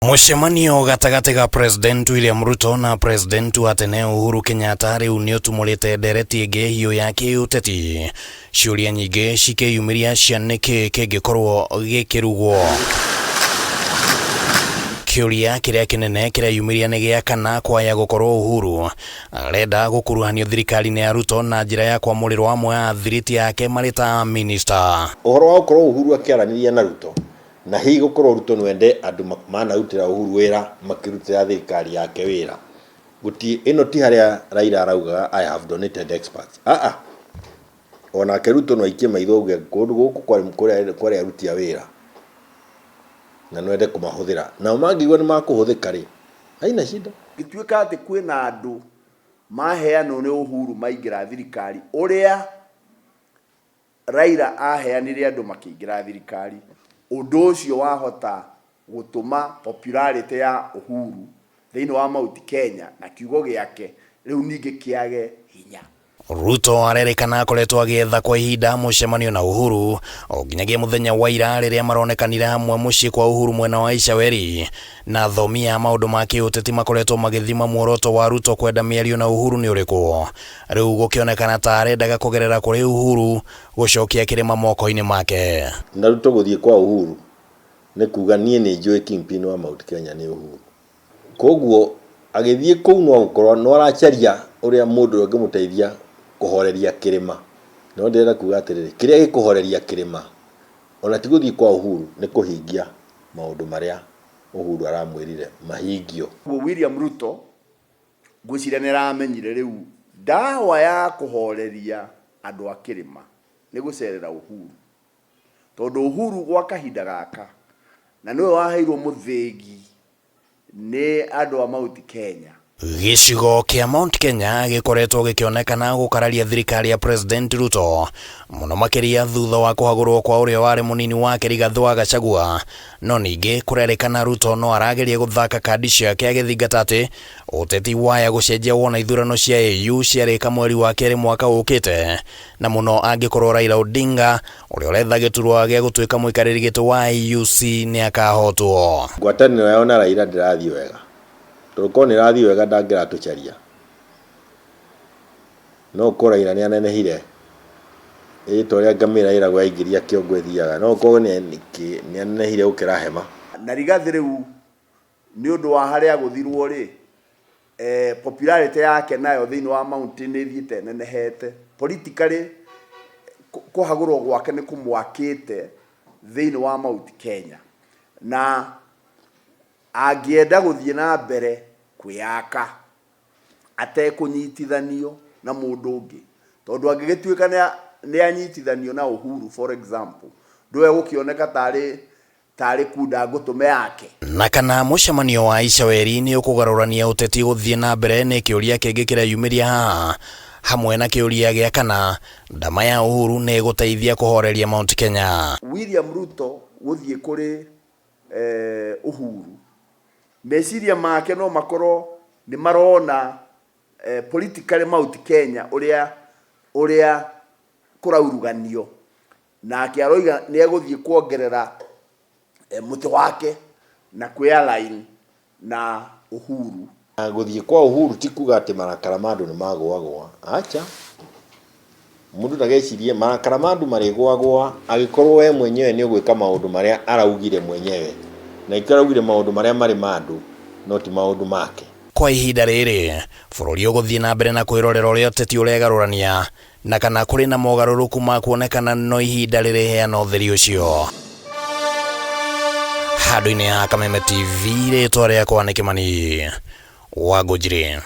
Mũcemanio gatagati ga President William Ruto na President wa tene Uhuru Kenyatta riu ni utumulite ndereti ingi hiu ya kiuteti. Ciuria nyingi cikiyumiria cia niki kingikorwo gikirugwo. Kiuria kiria kinene kireyumiria ni gia kana kwaya gukorwo Uhuru arenda gukuruhanio thirikari-ini ya Ruto na njira ya kwamurirwo amwe a thiriti yake marita minister. Uhoro wa gukorwo Uhuru akiaraniria na Ruto na hii gukorwo Ruto nwende andu manarutira Uhuru wira makirutira thirikari yake wira guti ino ti haria Raila arauga I have donated experts ona Ruto no ikie maitho uge kundu guku kwari arutia wira na nwende kumahuthira na mangigwa ni makuhuthika ri haina shida gituika ati kwina andu maheano ni Uhuru maingira thirikari uria Raila aheanire andu makingira thirikari undu ucio wahota gutuma popularity ya Uhuru thiini wa Mount Kenya na kiugo giake riu ningi kiage hinya. Ruto arerikana akoretwo agietha kwa ihinda mucemanio na Uhuru oginyagia muthenya wa ira riria maronekanire hamwe mucii kwa Uhuru mwena wa Icaweri na thomia maundu ma kiuteti makoretwo magithima muoroto wa Ruto kwenda miario na Uhuru ni uriku riu gukionekana ta arendaga kugerera kuri Uhuru gucokia kirima moko-ini make na Ruto guthie kwa Uhuru ni kuga nie ni njui kingpin wa Mount Kenya ni Uhuru koguo agithie kuu no gukorwo no aracharia uria mundu ungimuteithia kuhoreria kirima no ndira kuga atiriri kiria gikuhoreria kirima ona tiguthie kwa Uhuru ni kuhingia maundu maria Uhuru aramwirire mahingio. William Ruto guciranira amenyire riu dawa ya kuhoreria andu a kirima ni gucerera Uhuru tondu Uhuru gwa kahinda gaka na niwe waheirwo muthingi ni andu a Mount Kenya. Gicigo kia Mount Kenya gikoretwo gikionekana gukararia thirikari ya President Ruto muno makiria thutha wa kuhagurwo kwa uria wari munini wake Rigathi wa Gachagua no ningi kurerikana Ruto no arageria guthaka kandi ciake agithingata ati uteti waya gucenjia wona ithurano cia AU ciarika mweri wa keri mwaka ukite na muno angikorwo Raila Odinga uria uretha giturwa gia gutuika muikariri gitu wa IUC ni akahotwo. Ngwataniro yao na Raila ndirathii wega tuko ni rathii wega ndangira tucharia no ko Raila ni anenehire itoria ngamira ira gwa ingiria kiongo ethiaga no ko ni anenehire ukira hema na Rigathi riu ni undu wa haria guthirwo ri popularity yake nayo thiini wa Mount ni thiite nenehete politically kuhagurwo gwake ni kumwakite thiini wa Mount Kenya na agienda guthie na mbere kuyaka atekunyitithanio na mundu ungi tondu angigituika ni anyitithanio na Uhuru for example ndoe gukioneka tari kunda ngutume yake na kana mucemanio wa Icaweri ni ukugarurania uteti guthie na mbere ni kiuria kingi kireyumiria hamwe na kiuria gia kana ndama ya Uhuru ni guteithia kuhoreria Mount Kenya. William Ruto guthie kuri Uhuru meciria make no makorwo ni marona politically Mount Kenya uria kurauruganio na akiaroiga ni eguthie kuongerera muti wake na kwi-align na Uhuru. Guthie kwa Uhuru ti kuga ati marakara mandu ni magwagwa acha mundu ndagecirie marakara mandu marigwagwa agikorwo we mwenyewe ni ugwika maundu maria araugire mwenyewe na ikaraugire maundu maria mari mandu no ti maundu make. Kwa ihinda riri bururi uguthie na mbere na kwirorera uria uteti uregarurania na kana kuri na mogaruruku ma kuonekana no ihinda riri heana utheri ucio. Handu-ini ha Kameme TV ritwa riakwa ni Kimani Wangũnjiri.